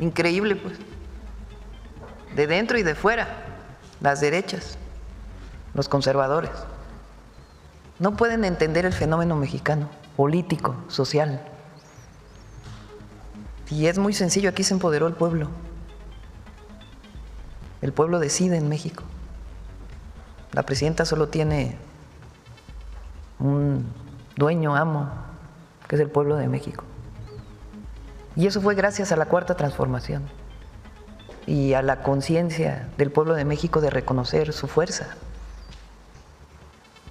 Increíble, pues. De dentro y de fuera, las derechas, los conservadores. No pueden entender el fenómeno mexicano, político, social. Y es muy sencillo, aquí se empoderó el pueblo. El pueblo decide en México. La presidenta solo tiene un dueño, amo, que es el pueblo de México. Y eso fue gracias a la Cuarta Transformación y a la conciencia del pueblo de México de reconocer su fuerza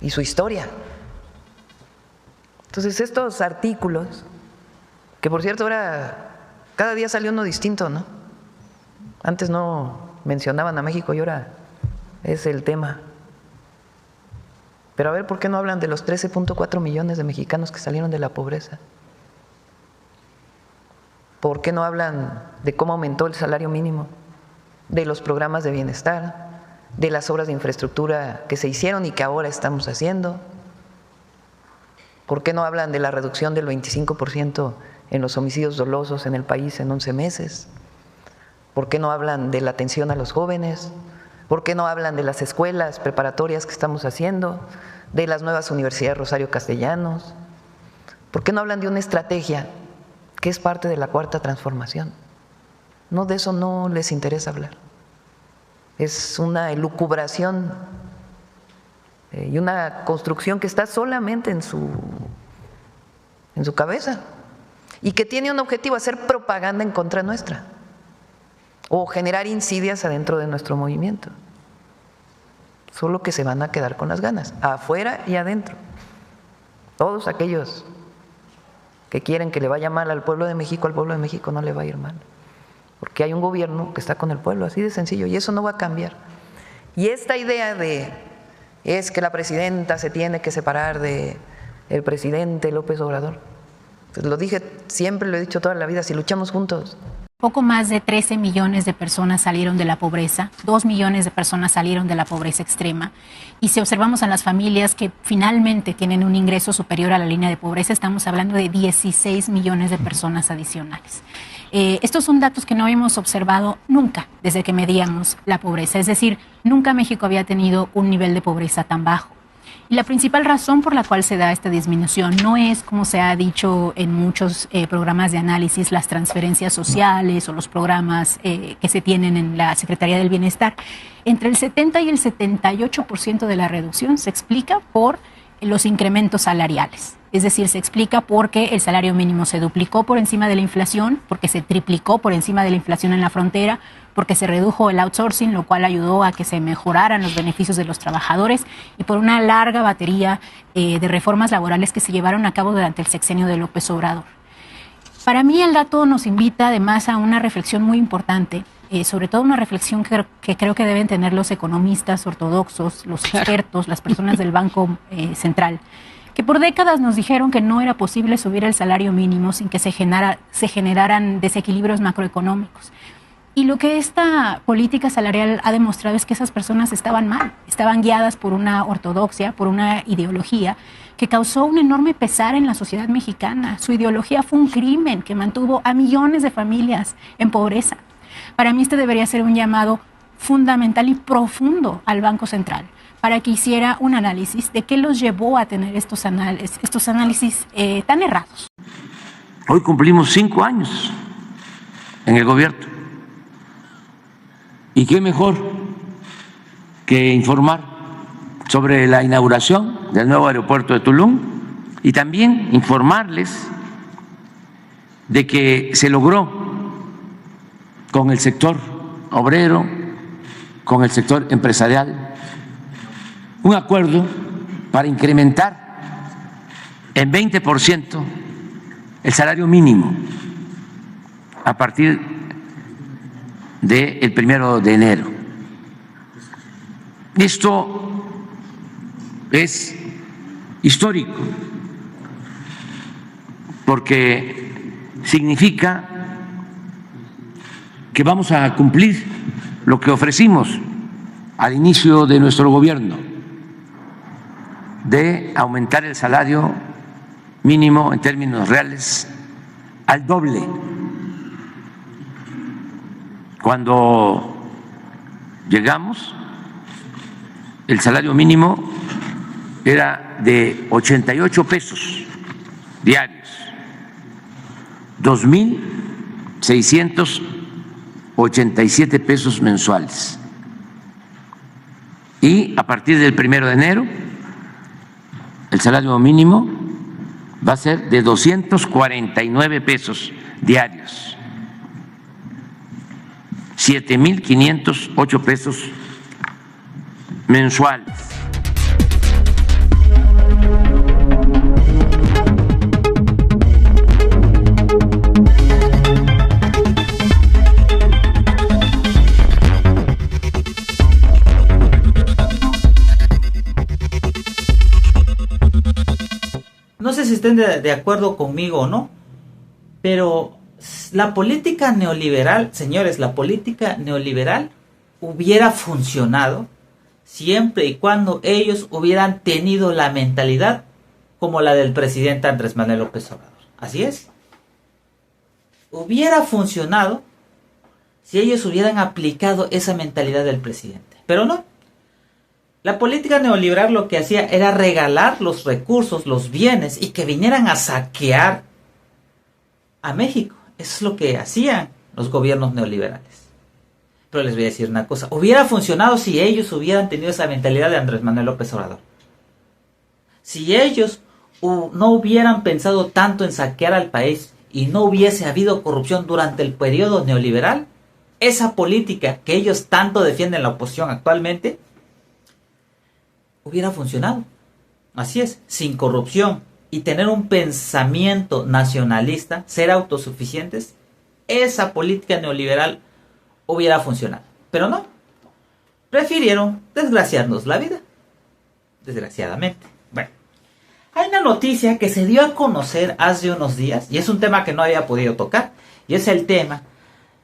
y su historia. Entonces estos artículos, que por cierto ahora cada día salió uno distinto, ¿no? Antes no mencionaban a México y ahora es el tema. Pero a ver, ¿por qué no hablan de los 13.4 millones de mexicanos que salieron de la pobreza? ¿Por qué no hablan de cómo aumentó el salario mínimo, de los programas de bienestar, de las obras de infraestructura que se hicieron y que ahora estamos haciendo? ¿Por qué no hablan de la reducción del 25% en los homicidios dolosos en el país en 11 meses? ¿Por qué no hablan de la atención a los jóvenes? ¿Por qué no hablan de las escuelas preparatorias que estamos haciendo, de las nuevas universidades Rosario Castellanos? ¿Por qué no hablan de una estrategia que es parte de la Cuarta Transformación? No, de eso no les interesa hablar. Es una elucubración y una construcción que está solamente en su cabeza y que tiene un objetivo: hacer propaganda en contra nuestra o generar insidias adentro de nuestro movimiento. Solo que se van a quedar con las ganas, afuera y adentro. Todos aquellos que quieren que le vaya mal al pueblo de México, al pueblo de México no le va a ir mal, porque hay un gobierno que está con el pueblo, así de sencillo, y eso no va a cambiar. Y esta idea de es que la presidenta se tiene que separar de el presidente López Obrador, pues lo dije, siempre lo he dicho toda la vida, si luchamos juntos. Poco más de 13 millones de personas salieron de la pobreza, 2 millones de personas salieron de la pobreza extrema. Y si observamos a las familias que finalmente tienen un ingreso superior a la línea de pobreza, estamos hablando de 16 millones de personas adicionales. Estos son datos que no habíamos observado nunca desde que medíamos la pobreza. Es decir, nunca México había tenido un nivel de pobreza tan bajo. Y la principal razón por la cual se da esta disminución no es, como se ha dicho en muchos programas de análisis, las transferencias sociales o los programas que se tienen en la Secretaría del Bienestar. Entre el 70 y el 78% de la reducción se explica por los incrementos salariales. Es decir, se explica porque el salario mínimo se duplicó por encima de la inflación, porque se triplicó por encima de la inflación en la frontera, porque se redujo el outsourcing, lo cual ayudó a que se mejoraran los beneficios de los trabajadores, y por una larga batería de reformas laborales que se llevaron a cabo durante el sexenio de López Obrador. Para mí el dato nos invita además a una reflexión muy importante, sobre todo una reflexión que creo que deben tener los economistas ortodoxos, los expertos, las personas del Banco Central, que por décadas nos dijeron que no era posible subir el salario mínimo sin que se generaran desequilibrios macroeconómicos. Y lo que esta política salarial ha demostrado es que esas personas estaban mal, estaban guiadas por una ortodoxia, por una ideología que causó un enorme pesar en la sociedad mexicana. Su ideología fue un crimen que mantuvo a millones de familias en pobreza. Para mí este debería ser un llamado fundamental y profundo al Banco Central para que hiciera un análisis de qué los llevó a tener estos análisis tan errados. Hoy cumplimos 5 años en el gobierno. ¿Y qué mejor que informar sobre la inauguración del nuevo aeropuerto de Tulum y también informarles de que se logró con el sector obrero, con el sector empresarial, un acuerdo para incrementar en 20% el salario mínimo a partir del 1 de enero. Esto es histórico porque significa que vamos a cumplir lo que ofrecimos al inicio de nuestro gobierno, de aumentar el salario mínimo en términos reales al doble. Cuando llegamos, el salario mínimo era de 88 pesos diarios, 2,687 pesos mensuales. Y a partir del 1 de enero, el salario mínimo va a ser de 249 pesos diarios, 7,508 pesos mensuales. No sé si estén de acuerdo conmigo o no, pero la política neoliberal, señores, la política neoliberal hubiera funcionado siempre y cuando ellos hubieran tenido la mentalidad como la del presidente Andrés Manuel López Obrador. Así es. Hubiera funcionado si ellos hubieran aplicado esa mentalidad del presidente, pero no. La política neoliberal lo que hacía era regalar los recursos, los bienes, y que vinieran a saquear a México. Eso es lo que hacían los gobiernos neoliberales. Pero les voy a decir una cosa. Hubiera funcionado si ellos hubieran tenido esa mentalidad de Andrés Manuel López Obrador. Si ellos no hubieran pensado tanto en saquear al país y no hubiese habido corrupción durante el periodo neoliberal, esa política que ellos tanto defienden en la oposición actualmente hubiera funcionado. Así es, sin corrupción y tener un pensamiento nacionalista, ser autosuficientes, esa política neoliberal hubiera funcionado. Pero no, prefirieron desgraciarnos la vida, desgraciadamente. Bueno, hay una noticia que se dio a conocer hace unos días, y es un tema que no había podido tocar, y es el tema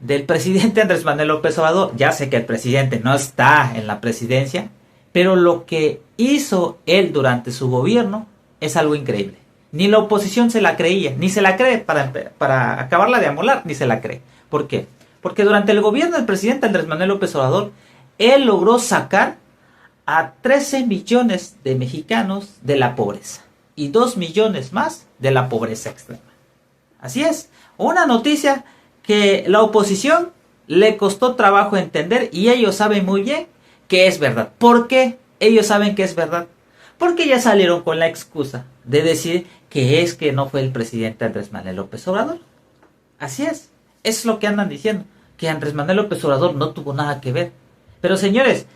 del presidente Andrés Manuel López Obrador. Ya sé que el presidente no está en la presidencia, pero lo que hizo él durante su gobierno es algo increíble. Ni la oposición se la creía, ni se la cree, para acabarla de amolar, ni se la cree. ¿Por qué? Porque durante el gobierno del presidente Andrés Manuel López Obrador, él logró sacar a 13 millones de mexicanos de la pobreza y 2 millones más de la pobreza extrema. Así es, una noticia que la oposición le costó trabajo entender, y ellos saben muy bien que es verdad. ¿Por qué ellos saben que es verdad? Porque ya salieron con la excusa de decir que es que no fue el presidente Andrés Manuel López Obrador. Así es lo que andan diciendo, que Andrés Manuel López Obrador no tuvo nada que ver. Pero señores,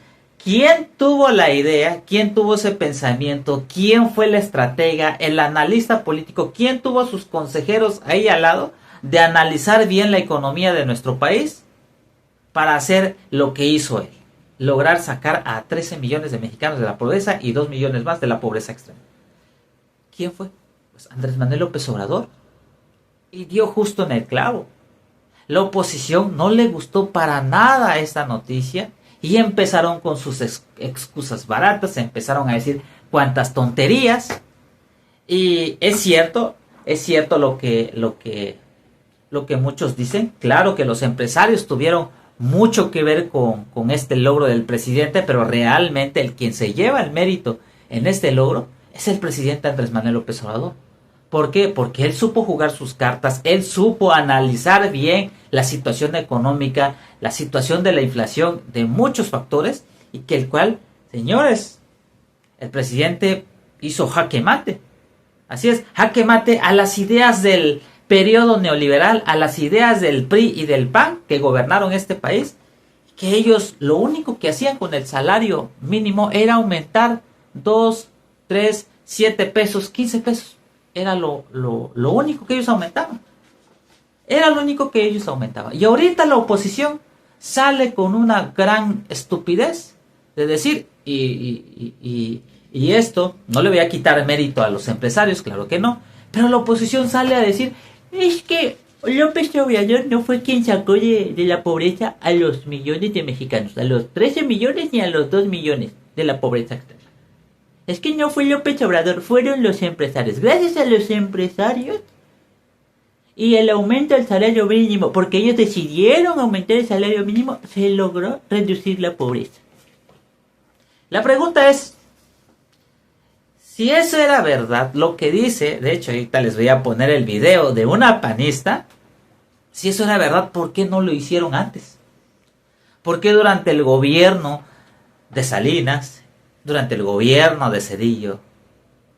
¿quién tuvo la idea? ¿Quién tuvo ese pensamiento? ¿Quién fue el estratega, el analista político? ¿Quién tuvo a sus consejeros ahí al lado de analizar bien la economía de nuestro país para hacer lo que hizo él? Lograr sacar a 13 millones de mexicanos de la pobreza y 2 millones más de la pobreza extrema. ¿Quién fue? Pues Andrés Manuel López Obrador. Y dio justo en el clavo. La oposición no le gustó para nada esta noticia y empezaron con sus excusas baratas, empezaron a decir cuantas tonterías. Y es cierto lo que muchos dicen. Claro que los empresarios tuvieron mucho que ver con este logro del presidente, pero realmente el quien se lleva el mérito en este logro es el presidente Andrés Manuel López Obrador. ¿Por qué? Porque él supo jugar sus cartas, él supo analizar bien la situación económica, la situación de la inflación, de muchos factores, y que el cual, señores, el presidente hizo jaque mate. Así es, jaque mate a las ideas del periodo neoliberal, a las ideas del PRI y del PAN que gobernaron este país, que ellos lo único que hacían con el salario mínimo era aumentar 2, 3, 7 pesos, 15 pesos. Era lo único que ellos aumentaban. Era lo único que ellos aumentaban. Y ahorita la oposición sale con una gran estupidez de decir, y esto, no le voy a quitar mérito a los empresarios, claro que no, pero la oposición sale a decir, es que López Obrador no fue quien sacó de la pobreza a los millones de mexicanos, a los 13 millones ni a los 2 millones de la pobreza extrema. Es que no fue López Obrador, fueron los empresarios. Gracias a los empresarios y el aumento del salario mínimo, porque ellos decidieron aumentar el salario mínimo, se logró reducir la pobreza. La pregunta es, si eso era verdad, lo que dice, de hecho ahorita les voy a poner el video de una panista, si eso era verdad, ¿por qué no lo hicieron antes? ¿Por qué durante el gobierno de Salinas, durante el gobierno de Zedillo,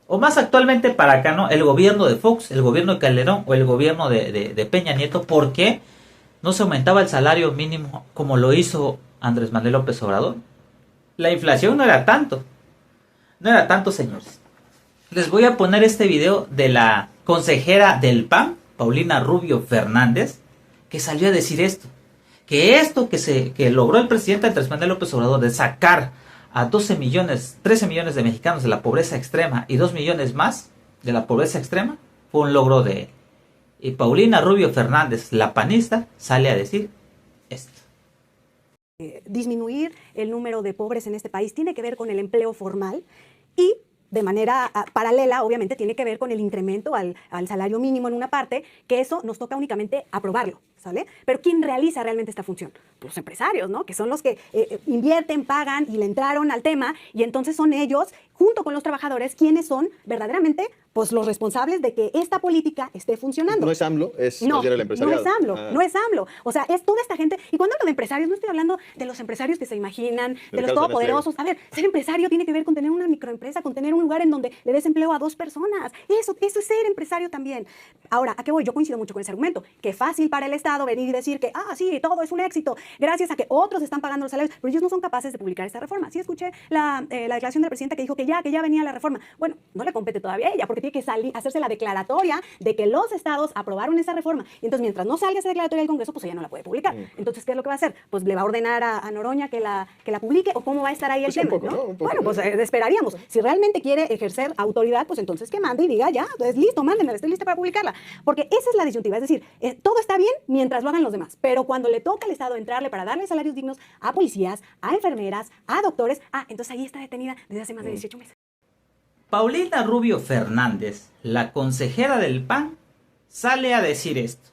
o más actualmente para acá, ¿no? El gobierno de Fox, el gobierno de Calderón o el gobierno de Peña Nieto, ¿por qué no se aumentaba el salario mínimo como lo hizo Andrés Manuel López Obrador? La inflación no era tanto. No era tanto, señores. Les voy a poner este video de la consejera del PAN, Paulina Rubio Fernández, que salió a decir esto. Que esto que logró el presidente Andrés Manuel López Obrador de sacar a 13 millones de mexicanos de la pobreza extrema y 2 millones más de la pobreza extrema, fue un logro de él. Y Paulina Rubio Fernández, la panista, sale a decir esto. Disminuir el número de pobres en este país tiene que ver con el empleo formal y de manera paralela, obviamente, tiene que ver con el incremento al salario mínimo en una parte, que eso nos toca únicamente aprobarlo, ¿sale? Pero ¿quién realiza realmente esta función? Los empresarios, ¿no? Que son los que invierten, pagan y le entraron al tema, y entonces son ellos, junto con los trabajadores, quienes son verdaderamente pues, los responsables de que esta política esté funcionando. No es AMLO, es el empresariado. No es AMLO, no es AMLO. O sea, es toda esta gente. Y cuando hablo de empresarios, no estoy hablando de los empresarios que se imaginan, de los todopoderosos. A ver, ser empresario tiene que ver con tener una microempresa, con tener un lugar en donde le des empleo a 2 personas. Eso es ser empresario también. Ahora, ¿a qué voy? Yo coincido mucho con ese argumento. Que fácil para el Estado venir y decir que, sí, todo es un éxito, gracias a que otros están pagando los salarios, pero ellos no son capaces de publicar esta reforma. Sí escuché la declaración de la presidenta que dijo que ya venía la reforma. Bueno, no le compete todavía a ella, porque tiene que hacerse la declaratoria de que los estados aprobaron esa reforma. Y entonces, mientras no salga esa declaratoria del Congreso, pues ella no la puede publicar. Entonces, ¿qué es lo que va a hacer? Pues le va a ordenar a Noroña que la publique, o cómo va a estar ahí el tema, poco, ¿no? Un poco, bueno, pues esperaríamos. Si realmente quiere ejercer autoridad, pues entonces que mande y diga, ya, entonces listo, mándenme, estoy lista para publicarla. Porque esa es la disyuntiva, es decir, todo está bien mientras lo hagan los demás, pero cuando le toca al Estado entrarle para darle salarios dignos a policías, a enfermeras, a doctores, entonces ahí está detenida desde hace más de 18 meses. Paulina Rubio Fernández, la consejera del PAN, sale a decir esto.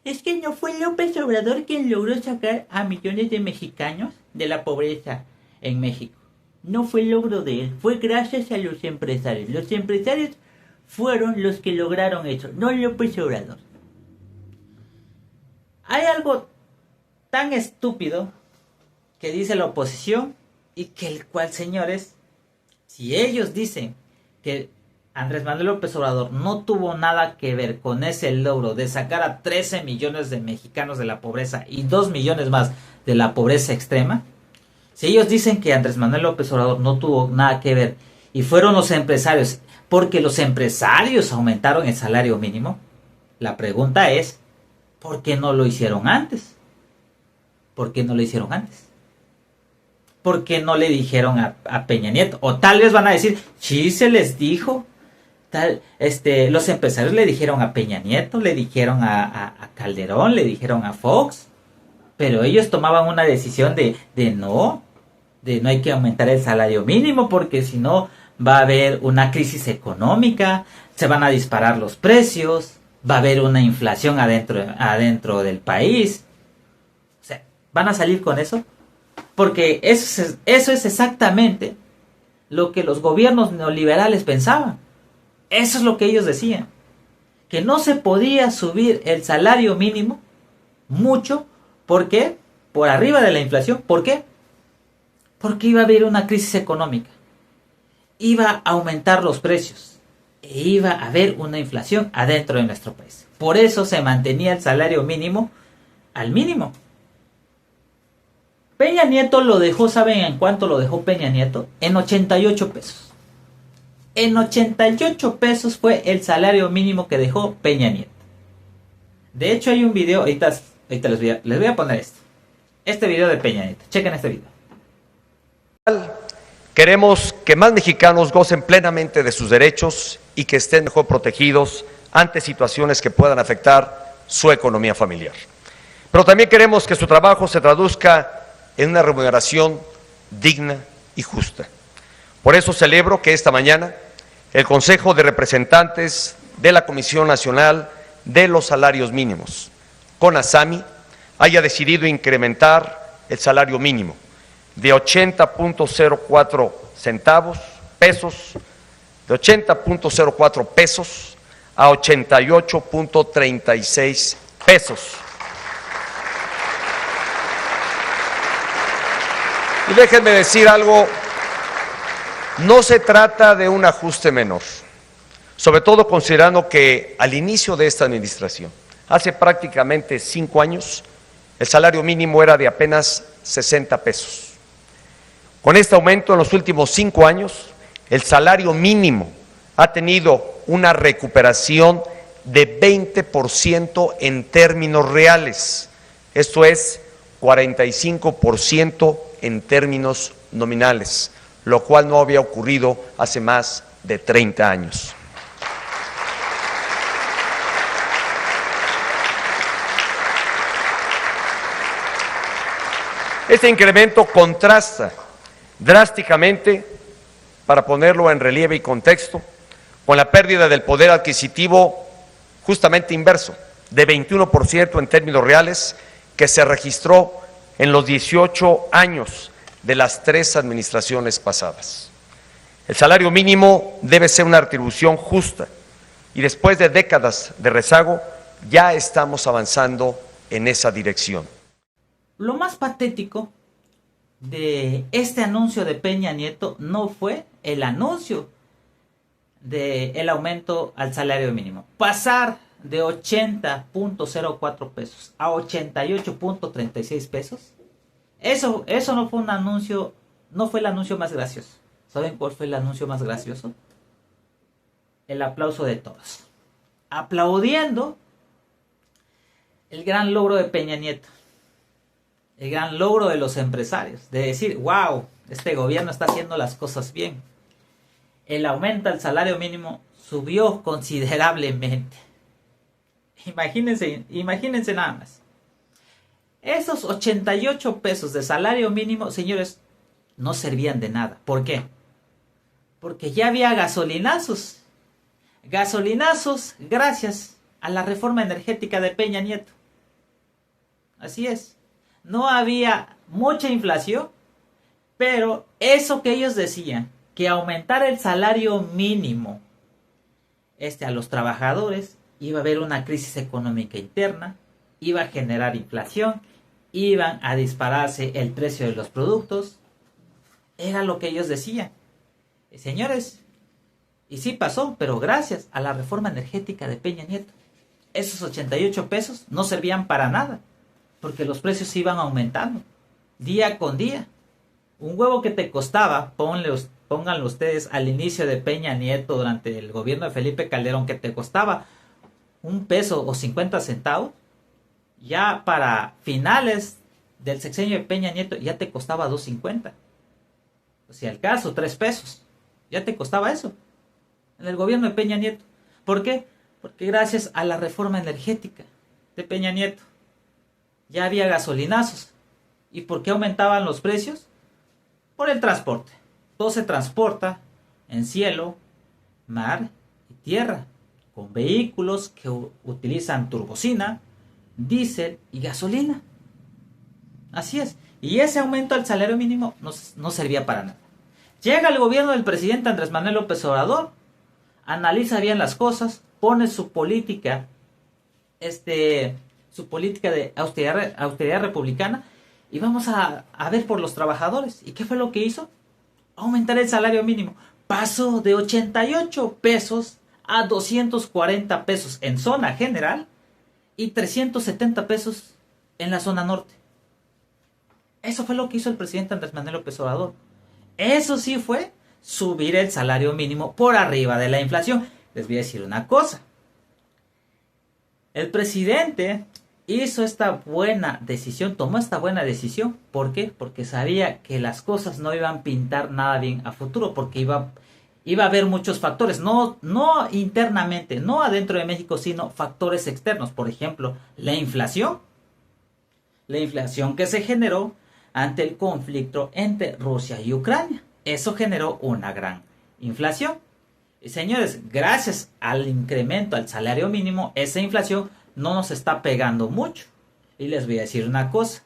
Es que no fue López Obrador quien logró sacar a millones de mexicanos de la pobreza en México. No fue logro de él, fue gracias a los empresarios. Los empresarios fueron los que lograron eso, no López Obrador. Hay algo tan estúpido que dice la oposición y que el cual, señores, si ellos dicen que Andrés Manuel López Obrador no tuvo nada que ver con ese logro de sacar a 13 millones de mexicanos de la pobreza y 2 millones más de la pobreza extrema, si ellos dicen que Andrés Manuel López Obrador no tuvo nada que ver y fueron los empresarios, porque los empresarios aumentaron el salario mínimo, la pregunta es, ¿por qué no lo hicieron antes? ¿Por qué no lo hicieron antes? ¿Por qué no le dijeron a Peña Nieto? O tal vez van a decir, sí se les dijo. Los empresarios le dijeron a Peña Nieto, le dijeron a Calderón, le dijeron a Fox. Pero ellos tomaban una decisión de no hay que aumentar el salario mínimo porque si no va a haber una crisis económica, se van a disparar los precios, va a haber una inflación adentro del país. O sea, ¿van a salir con eso? Porque eso es exactamente lo que los gobiernos neoliberales pensaban. Eso es lo que ellos decían. Que no se podía subir el salario mínimo mucho. ¿Por qué? Por arriba de la inflación. ¿Por qué? Porque iba a haber una crisis económica. Iba a aumentar los precios. E iba a haber una inflación adentro de nuestro país. Por eso se mantenía el salario mínimo al mínimo. Peña Nieto lo dejó, ¿saben en cuánto lo dejó Peña Nieto? En 88 pesos. En 88 pesos fue el salario mínimo que dejó Peña Nieto. De hecho hay un video, ahorita les voy a poner esto. Este video de Peña Nieto. Chequen este video. Queremos que más mexicanos gocen plenamente de sus derechos y que estén mejor protegidos ante situaciones que puedan afectar su economía familiar. Pero también queremos que su trabajo se traduzca en una remuneración digna y justa. Por eso celebro que esta mañana el Consejo de Representantes de la Comisión Nacional de los salarios mínimos, CONASAMI, haya decidido incrementar el salario mínimo de 80.04 pesos a 88.36 pesos. Y déjenme decir algo, no se trata de un ajuste menor, sobre todo considerando que al inicio de esta administración, hace prácticamente 5 años, el salario mínimo era de apenas 60 pesos. Con este aumento en los últimos 5 años, el salario mínimo ha tenido una recuperación de 20% en términos reales, esto es 45% en términos nominales, lo cual no había ocurrido hace más de 30 años. Este incremento contrasta drásticamente, para ponerlo en relieve y contexto, con la pérdida del poder adquisitivo justamente inverso, de 21% en términos reales, que se registró en los 18 años de las 3 administraciones pasadas. El salario mínimo debe ser una retribución justa y después de décadas de rezago ya estamos avanzando en esa dirección. Lo más patético de este anuncio de Peña Nieto no fue el anuncio del aumento al salario mínimo. Pasar de 80.04 pesos a 88.36 pesos. Eso no fue un anuncio, no fue el anuncio más gracioso. ¿Saben cuál fue el anuncio más gracioso? El aplauso de todos. Aplaudiendo el gran logro de Peña Nieto. El gran logro de los empresarios. De decir, wow, este gobierno está haciendo las cosas bien. El aumento al salario mínimo subió considerablemente. Imagínense nada más. Esos 88 pesos de salario mínimo, señores, no servían de nada. ¿Por qué? Porque ya había gasolinazos. Gasolinazos gracias a la reforma energética de Peña Nieto. Así es. No había mucha inflación, pero eso que ellos decían, que aumentar el salario mínimo a los trabajadores, iba a haber una crisis económica interna, iba a generar inflación, iban a dispararse el precio de los productos. Era lo que ellos decían. Señores, y sí pasó, pero gracias a la reforma energética de Peña Nieto, esos 88 pesos no servían para nada, porque los precios iban aumentando día con día. Un huevo que te costaba, pónganlo ustedes, al inicio de Peña Nieto, durante el gobierno de Felipe Calderón, que te costaba 1 peso o 50 centavos, ya para finales del sexenio de Peña Nieto ya te costaba 2.50. O sea, al caso, 3 pesos. Ya te costaba eso en el gobierno de Peña Nieto. ¿Por qué? Porque gracias a la reforma energética de Peña Nieto ya había gasolinazos. ¿Y por qué aumentaban los precios? Por el transporte. Todo se transporta en cielo, mar y tierra, con vehículos que utilizan turbocina, diésel y gasolina. Así es. Y ese aumento al salario mínimo no servía para nada. Llega el gobierno del presidente Andrés Manuel López Obrador, analiza bien las cosas, pone su política de austeridad republicana, y vamos a ver por los trabajadores. ¿Y qué fue lo que hizo? Aumentar el salario mínimo. Pasó de 88 pesos a 240 pesos en zona general y 370 pesos en la zona norte. Eso fue lo que hizo el presidente Andrés Manuel López Obrador. Eso sí fue subir el salario mínimo por arriba de la inflación. Les voy a decir una cosa. El presidente hizo esta buena decisión, tomó esta buena decisión. ¿Por qué? Porque sabía que las cosas no iban a pintar nada bien a futuro, porque iba a haber muchos factores, no internamente, no adentro de México, sino factores externos. Por ejemplo, la inflación que se generó ante el conflicto entre Rusia y Ucrania. Eso generó una gran inflación. Y señores, gracias al incremento al salario mínimo, esa inflación no nos está pegando mucho. Y les voy a decir una cosa.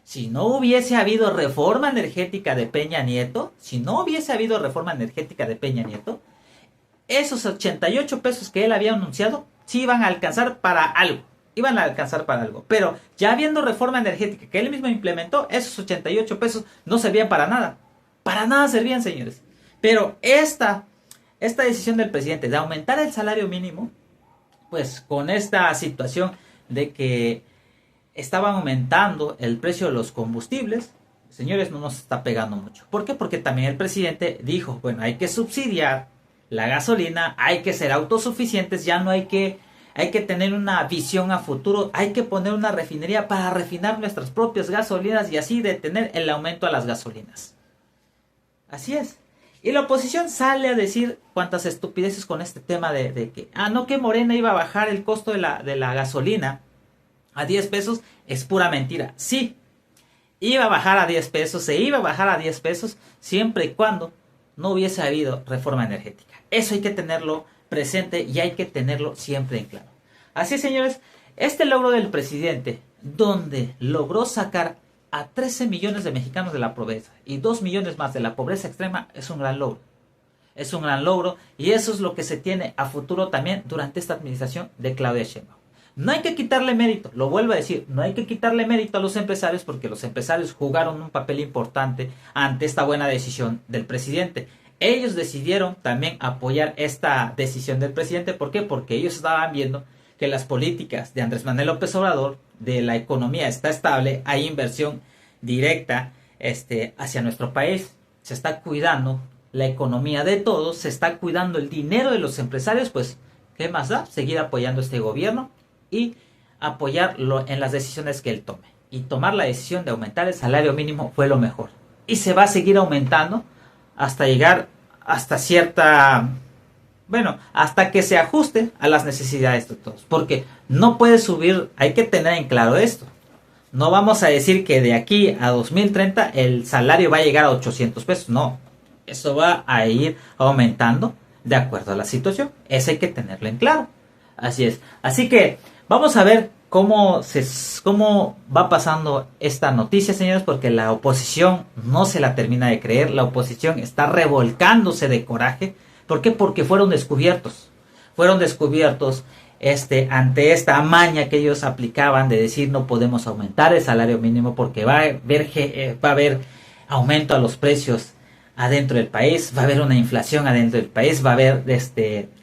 Si no hubiese habido reforma energética de Peña Nieto, esos 88 pesos que él había anunciado, sí iban a alcanzar para algo. Pero ya habiendo reforma energética que él mismo implementó, esos 88 pesos no servían para nada. Para nada servían, señores. Pero esta decisión del presidente de aumentar el salario mínimo, pues con esta situación de que estaban aumentando el precio de los combustibles, señores, no nos está pegando mucho. ¿Por qué? Porque también el presidente dijo, bueno, hay que subsidiar la gasolina, hay que ser autosuficientes, ya no hay que tener una visión a futuro, hay que poner una refinería para refinar nuestras propias gasolinas y así detener el aumento a las gasolinas. Así es. Y la oposición sale a decir cuantas estupideces con este tema de que, que Morena iba a bajar el costo de la gasolina a 10 pesos, es pura mentira. Sí, iba a bajar a 10 pesos, se iba a bajar a 10 pesos, siempre y cuando no hubiese habido reforma energética. Eso hay que tenerlo presente y hay que tenerlo siempre en claro. Así, señores, este logro del presidente, donde logró sacar a 13 millones de mexicanos de la pobreza y 2 millones más de la pobreza extrema, es un gran logro. Es un gran logro y eso es lo que se tiene a futuro también durante esta administración de Claudia Sheinbaum. No hay que quitarle mérito, lo vuelvo a decir, no hay que quitarle mérito a los empresarios porque los empresarios jugaron un papel importante ante esta buena decisión del presidente. Ellos decidieron también apoyar esta decisión del presidente. ¿Por qué? Porque ellos estaban viendo que las políticas de Andrés Manuel López Obrador, de la economía está estable, hay inversión directa hacia nuestro país, se está cuidando la economía de todos, se está cuidando el dinero de los empresarios, pues ¿qué más da? Seguir apoyando este gobierno y apoyarlo en las decisiones que él tome. Y tomar la decisión de aumentar el salario mínimo fue lo mejor. Y se va a seguir aumentando hasta llegar hasta hasta que se ajuste a las necesidades de todos. Porque no puede subir, hay que tener en claro esto. No vamos a decir que de aquí a 2030 el salario va a llegar a 800 pesos. No, eso va a ir aumentando de acuerdo a la situación. Eso hay que tenerlo en claro. Así es. Así que vamos a ver cómo va pasando esta noticia, señores, porque la oposición no se la termina de creer. La oposición está revolcándose de coraje. ¿Por qué? Porque fueron descubiertos. Fueron descubiertos ante esta maña que ellos aplicaban de decir no podemos aumentar el salario mínimo porque va a haber aumento a los precios adentro del país, va a haber una inflación adentro del país, va a haber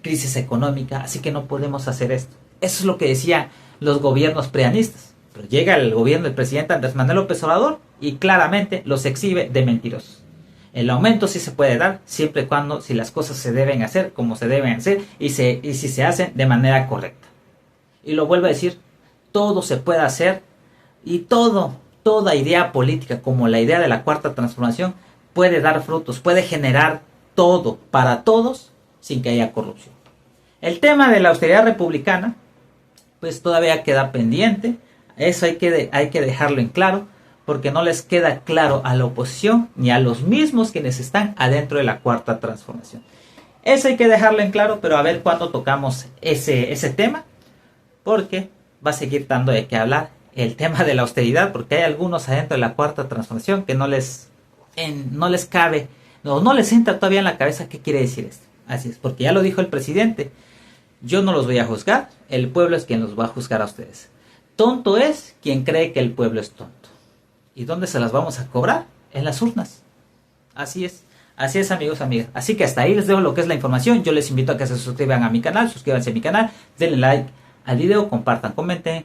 crisis económica, así que no podemos hacer esto. Eso es lo que decían los gobiernos preanistas. Pero llega el gobierno del presidente Andrés Manuel López Obrador y claramente los exhibe de mentirosos. El aumento sí se puede dar siempre y cuando si las cosas se deben hacer como se deben hacer y si se hacen de manera correcta. Y lo vuelvo a decir, todo se puede hacer y toda idea política como la idea de la Cuarta Transformación puede dar frutos, puede generar todo para todos sin que haya corrupción. El tema de la austeridad republicana pues todavía queda pendiente, eso hay que dejarlo en claro, porque no les queda claro a la oposición ni a los mismos quienes están adentro de la Cuarta Transformación. Eso hay que dejarlo en claro, pero a ver cuándo tocamos ese tema, porque va a seguir dando de qué hablar el tema de la austeridad, porque hay algunos adentro de la Cuarta Transformación que no les cabe, no les entra todavía en la cabeza qué quiere decir esto. Así es, porque ya lo dijo el presidente, yo no los voy a juzgar, el pueblo es quien los va a juzgar a ustedes. Tonto es quien cree que el pueblo es tonto. ¿Y dónde se las vamos a cobrar? En las urnas. Así es, amigos, amigas. Así que hasta ahí les dejo lo que es la información. Yo les invito a que se suscriban a mi canal, suscríbanse a mi canal, denle like al video, compartan, comenten.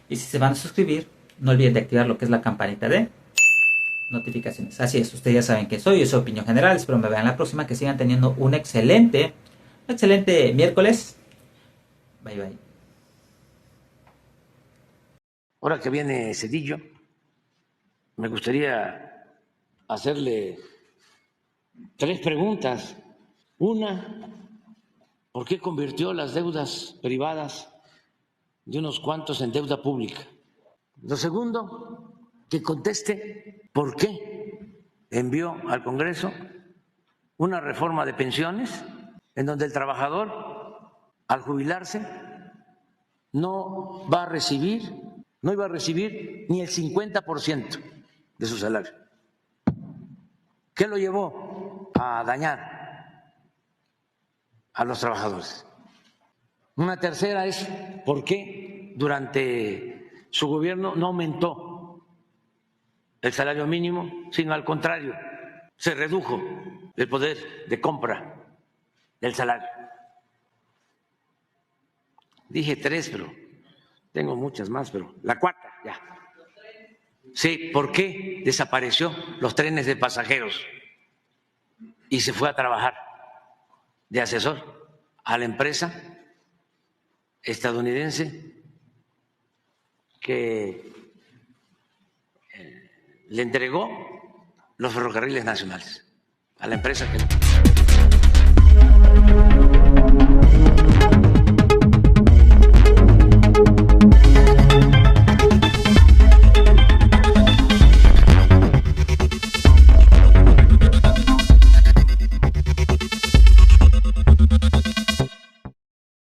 Y si se van a suscribir, no olviden de activar lo que es la campanita de notificaciones. Así es, ustedes ya saben quién soy, yo soy Opinión General. Espero me vean la próxima, que sigan teniendo un excelente miércoles. Bye, bye. Ahora que viene Cedillo, me gustaría hacerle 3 preguntas. Una, ¿por qué convirtió las deudas privadas de unos cuantos en deuda pública? Lo segundo, que conteste por qué envió al Congreso una reforma de pensiones en donde el trabajador, al jubilarse, no iba a recibir ni el 50% de su salario. ¿Qué lo llevó a dañar a los trabajadores? Una tercera es por qué durante su gobierno no aumentó el salario mínimo, sino al contrario, se redujo el poder de compra del salario. Dije 3, pero tengo muchas más, pero la cuarta ya. Sí, ¿por qué desapareció los trenes de pasajeros y se fue a trabajar de asesor a la empresa estadounidense que le entregó los ferrocarriles nacionales a la empresa que